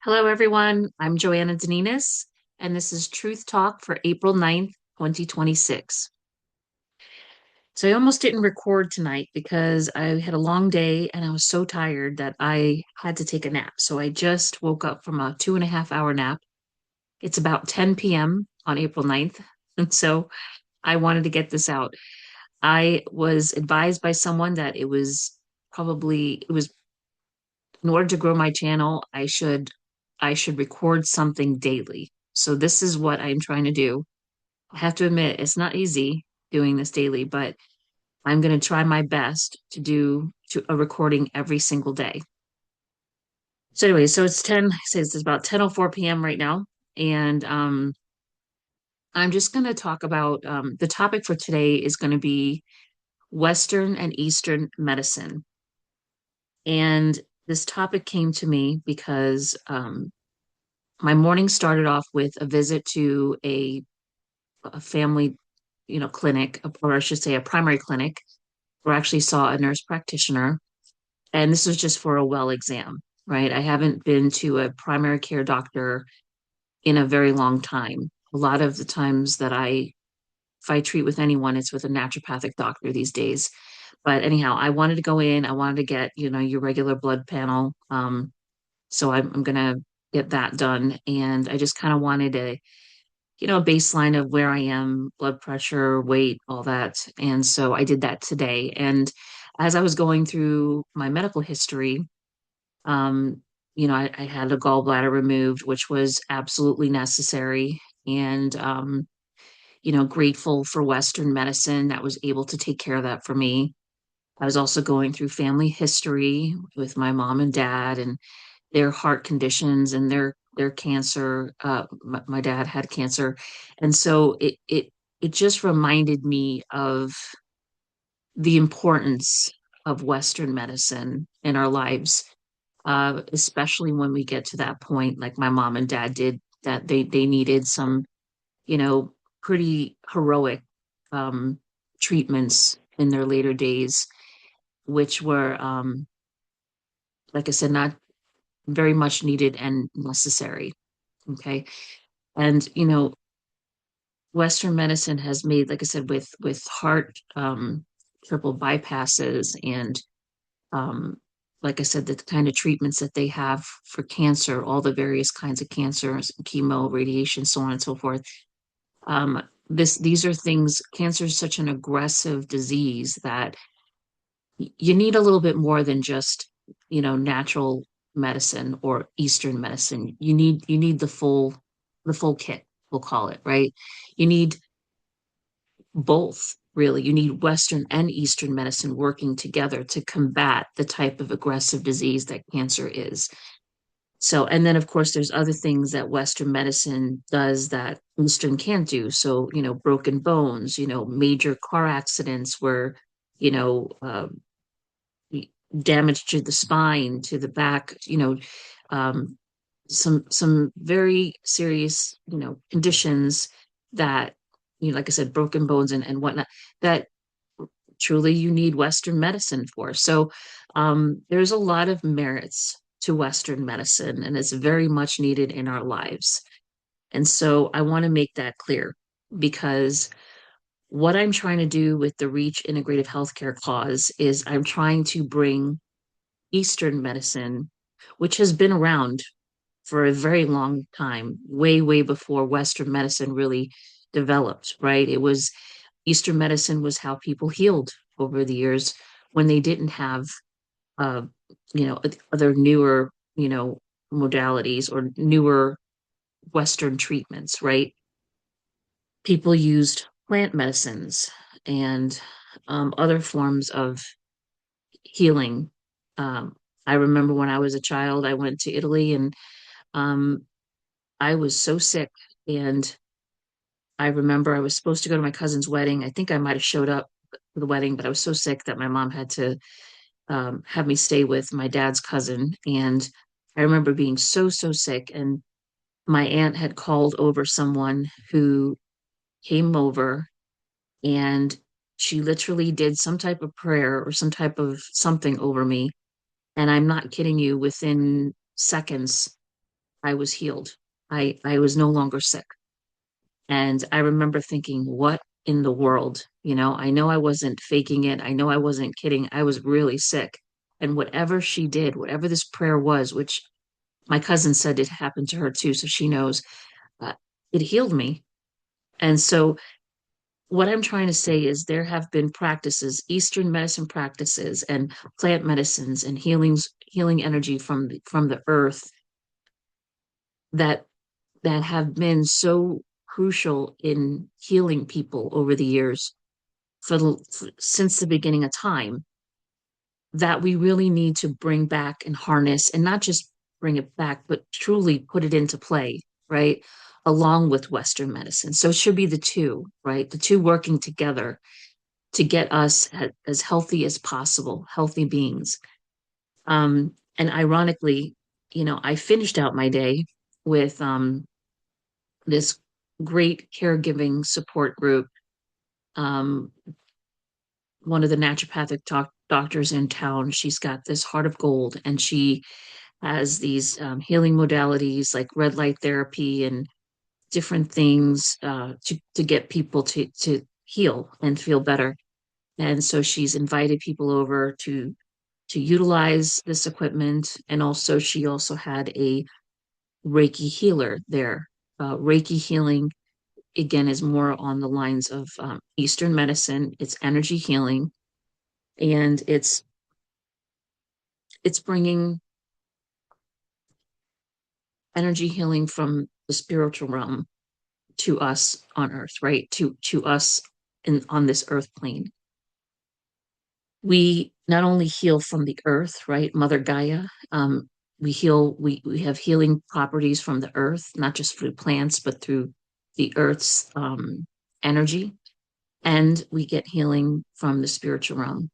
Hello, everyone. I'm Joanna De Ninis, and this is Truth Talk for April 9th, 2026. So I almost didn't record tonight because I had a long day and I was so tired that I had to take a nap. So I just woke up from a 2.5 hour nap. It's about 10 p.m. on April 9th. And so I wanted to get this out. I was advised by someone that it was in order to grow my channel, I should record something daily. So this is what I'm trying to do. I have to admit, it's not easy doing this daily, but I'm going to try my best to do a recording every single day. So anyway, so it's 10, it says it's about 10:04 p.m. right now, and I'm just going to talk about the topic for today is going to be Western and Eastern medicine. And this topic came to me because my morning started off with a visit to a family, clinic, or I should say a primary clinic, where I actually saw a nurse practitioner. And this was just for a well exam, right? I haven't been to a primary care doctor in a very long time. A lot of the times if I treat with anyone, it's with a naturopathic doctor these days. But anyhow, I wanted to go in, I wanted to get, your regular blood panel. So I'm gonna get that done. And I just kind of wanted a baseline of where I am, blood pressure, weight, all that. And so I did that today. And as I was going through my medical history, um, I had a gallbladder removed, which was absolutely necessary. And, grateful for Western medicine that was able to take care of that for me. I was also going through family history with my mom and dad and their heart conditions and their cancer. My dad had cancer, and so it just reminded me of the importance of Western medicine in our lives, especially when we get to that point, like my mom and dad did, that they needed some, you know, pretty heroic um, treatments in their later days, which were, like I said, not very much needed and necessary. Okay. And, Western medicine has made, like I said, with heart triple bypasses and um like I said, the kind of treatments that they have for cancer, all the various kinds of cancers, chemo, radiation, so on and so forth. These are things, cancer is such an aggressive disease that you need a little bit more than just, natural medicine or Eastern medicine. You need the full kit, we'll call it, right? You need both, really. You need Western and Eastern medicine working together to combat the type of aggressive disease that cancer is. So, and then of course, there's other things that Western medicine does that Eastern can't do. So, broken bones, major car accidents where, you know, damage to the spine, to the back, um, some very serious, conditions that, like I said, broken bones and whatnot, that truly you need Western medicine for. So there's a lot of merits to Western medicine, and it's very much needed in our lives. And so I want to make that clear because what I'm trying to do with the REACH Integrative Healthcare Clause is I'm trying to bring Eastern medicine, which has been around for a very long time, way, way before Western medicine really developed, right? Eastern medicine was how people healed over the years when they didn't have, uh, other newer, modalities or newer Western treatments, right? People used plant medicines and other forms of healing. Um, I remember when I was a child, I went to Italy and um, I was so sick. And I remember I was supposed to go to my cousin's wedding. I think I might have showed up for the wedding, but I was so sick that my mom had to have me stay with my dad's cousin. And I remember being so, so sick. And my aunt had called over someone who came over and she literally did some type of prayer or some type of something over me. And I'm not kidding you, within seconds, I was healed. I was no longer sick. And I remember thinking, what in the world? I know I wasn't faking it. I know I wasn't kidding. I was really sick. And whatever she did, whatever this prayer was, which my cousin said it happened to her too, so she knows, uh, it healed me. And so, what I'm trying to say is there have been practices, Eastern medicine practices, and plant medicines and healing energy from the earth that have been so crucial in healing people over the years since the beginning of time, that we really need to bring back and harness, and not just bring it back, but truly put it into play, right? Along with Western medicine. So it should be the two, right? The two working together to get us as healthy as possible, healthy beings. And ironically, I finished out my day with this great caregiving support group. Um, One of the naturopathic doctors in town, she's got this heart of gold, and she has these healing modalities like red light therapy and different things to get people to heal and feel better. And so she's invited people over to utilize this equipment. And also, she also had a Reiki healer there. Reiki healing, again, is more on the lines of Eastern medicine. It's energy healing, and it's bringing energy healing from the spiritual realm to us on Earth, right? To us on this Earth plane. We not only heal from the Earth, right, Mother Gaia. We have healing properties from the Earth, not just through plants, but through the Earth's energy, and we get healing from the spiritual realm.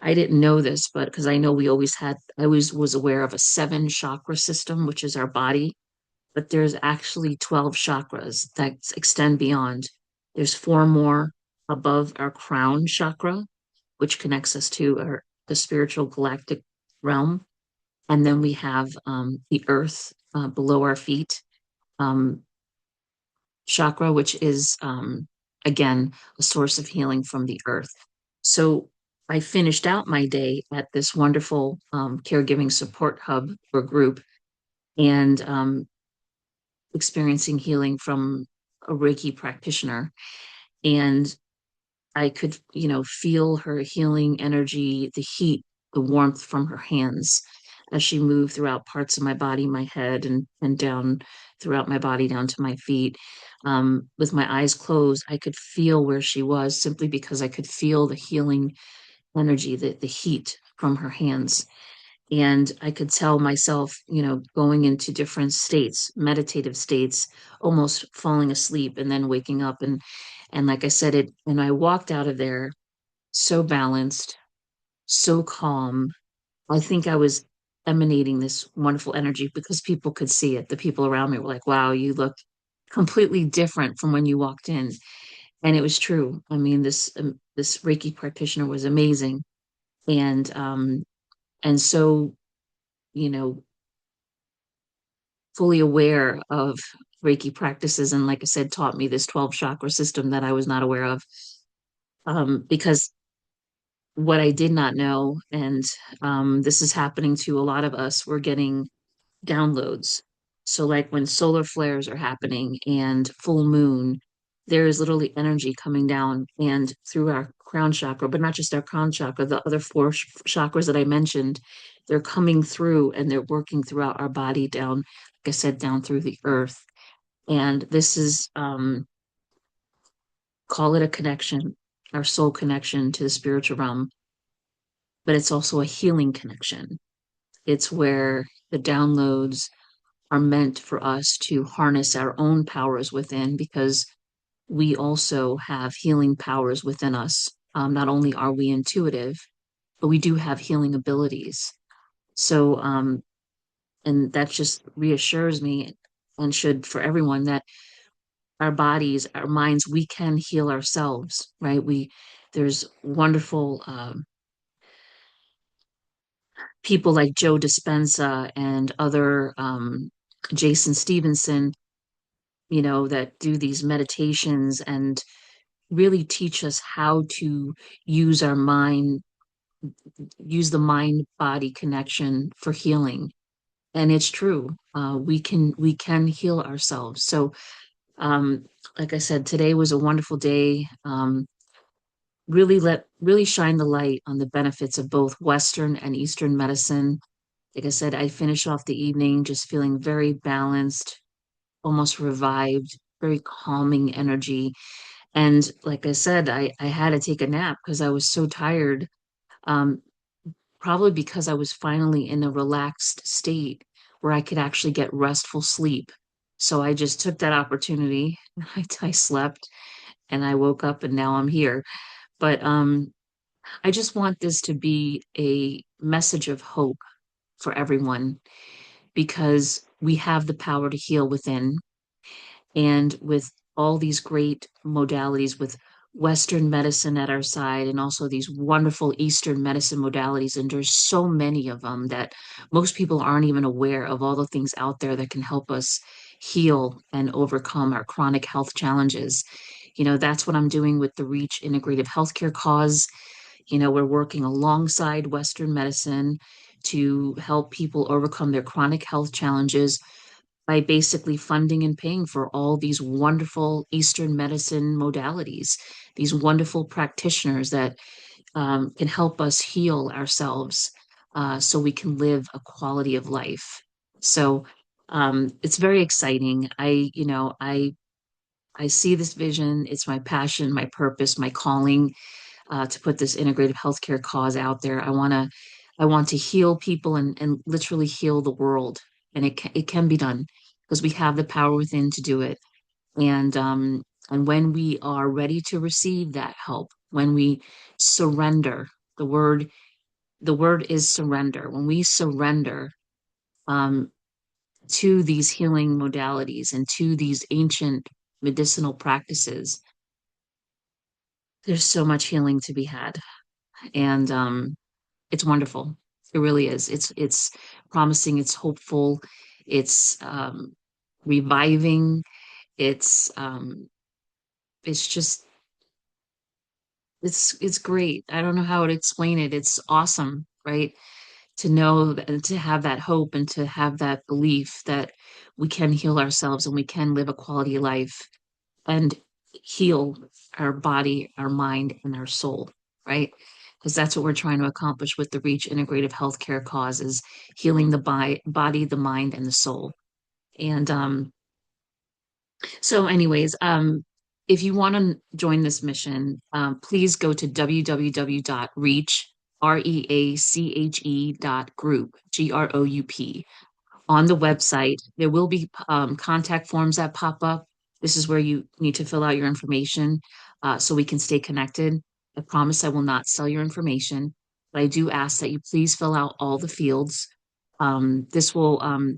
I didn't know this, but because I always was aware of a seven chakra system, which is our body, but there's actually 12 chakras that extend beyond. There's four more above our crown chakra, which connects us to the spiritual galactic realm. And then we have the earth below our feet um, chakra, which is, again, a source of healing from the earth. So I finished out my day at this wonderful caregiving support hub or group, and experiencing healing from a Reiki practitioner. And I could, feel her healing energy, the heat, the warmth from her hands as she moved throughout parts of my body, my head, and down throughout my body, down to my feet. With my eyes closed, I could feel where she was simply because I could feel the healing energy, the heat from her hands. And I could tell myself, going into different states, meditative states, almost falling asleep and then waking up. And like I said, and I walked out of there so balanced, so calm. I think I was emanating this wonderful energy because people could see it. The people around me were like, wow, you look completely different from when you walked in. And it was true. I mean, this Reiki practitioner was amazing. And so, you know, fully aware of Reiki practices. And like I said, taught me this 12 chakra system that I was not aware of. Because what I did not know, and this is happening to a lot of us, we're getting downloads. So, like when solar flares are happening and full moon, there is literally energy coming down and through our crown chakra, but not just our crown chakra, the other four chakras that I mentioned, they're coming through and they're working throughout our body down, like I said, down through the earth. And this is, call it a connection, our soul connection to the spiritual realm, but it's also a healing connection. It's where the downloads are meant for us to harness our own powers within, because we also have healing powers within us. Not only are we intuitive, but we do have healing abilities. So, and that just reassures me, and should for everyone, that our bodies, our minds, we can heal ourselves, right? There's wonderful people like Joe Dispenza and other Jason Stevenson, that do these meditations and really teach us how to use our mind, use the mind body connection for healing. And it's true. We can heal ourselves. So, um, like I said, today was a wonderful day. Really shine the light on the benefits of both Western and Eastern medicine. Like I said, I finish off the evening just feeling very balanced, almost revived, very calming energy. And like I said, I had to take a nap because I was so tired. Um, Probably because I was finally in a relaxed state where I could actually get restful sleep. So I just took that opportunity. I slept and I woke up and now I'm here. But I just want this to be a message of hope for everyone because we have the power to heal within. And with all these great modalities, with Western medicine at our side, and also these wonderful Eastern medicine modalities, and there's so many of them that most people aren't even aware of all the things out there that can help us heal and overcome our chronic health challenges. That's what I'm doing with the Reach Integrative Healthcare cause. We're working alongside Western medicine to help people overcome their chronic health challenges by basically funding and paying for all these wonderful Eastern medicine modalities, these wonderful practitioners that can help us heal ourselves so we can live a quality of life. So it's very exciting. I see this vision. It's my passion, my purpose, my calling to put this integrative healthcare cause out there. I want to heal people and literally heal the world, and it can be done because we have the power within to do it. And when we are ready to receive that help, when we surrender, the word the word is surrender. When we surrender um, to these healing modalities and to these ancient medicinal practices, there's so much healing to be had. And it's wonderful. It really is. It's promising, it's hopeful, it's reviving, it's just it's great. I don't know how to explain it. It's awesome, right? To know and to have that hope and to have that belief that we can heal ourselves and we can live a quality life and heal our body, our mind, and our soul, right? Because that's what we're trying to accomplish with the Reach Integrative Healthcare cause is healing the body, the mind, and the soul. And so, anyways, if you want to join this mission, please go to www.reach, REACHE.group, GROUP. On the website. There will be contact forms that pop up. This is where you need to fill out your information so we can stay connected. I promise I will not sell your information, but I do ask that you please fill out all the fields. Um, this will um,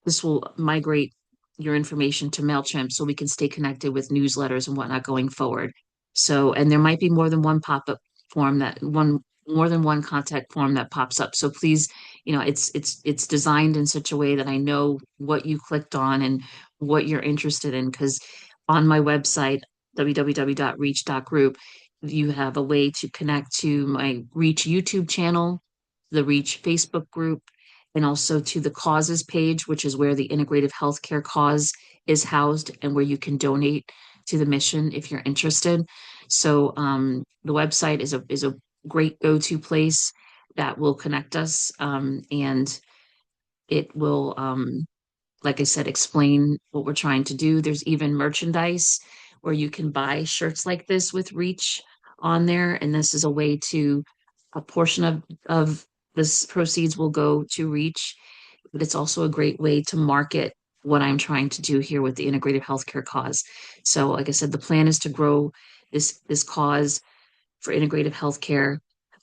this will migrate your information to MailChimp so we can stay connected with newsletters and whatnot going forward. So, and there might be more than one pop-up form that one more than one contact form that pops up. So please, it's designed in such a way that I know what you clicked on and what you're interested in. Because on my website, www.reach.group, you have a way to connect to my Reach YouTube channel, the Reach Facebook group, and also to the causes page, which is where the integrative healthcare cause is housed and where you can donate to the mission if you're interested. So the website is a great go-to place that will connect us, and it will, like I said, explain what we're trying to do. There's even merchandise where you can buy shirts like this with Reach on there, and this is a way to a portion of this proceeds will go to Reach, but it's also a great way to market what I'm trying to do here with the integrative healthcare cause. So, like I said, the plan is to grow this cause for integrative healthcare.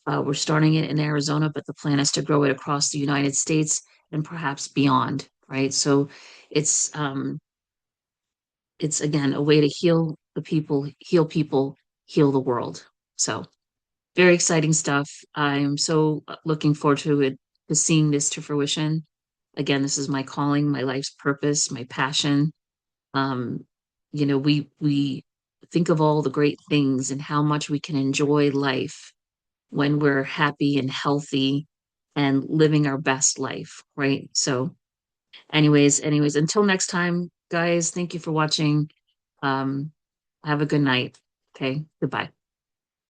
We're starting it in Arizona, but the plan is to grow it across the United States and perhaps beyond, right? So it's again a way to heal people, heal the world. So very exciting stuff. I'm so looking forward to seeing this to fruition. Again, this is my calling, my life's purpose, my passion. Um, we think of all the great things and how much we can enjoy life when we're happy and healthy and living our best life, right? So, anyways, until next time, guys, thank you for watching. Um, have a good night. Okay, goodbye.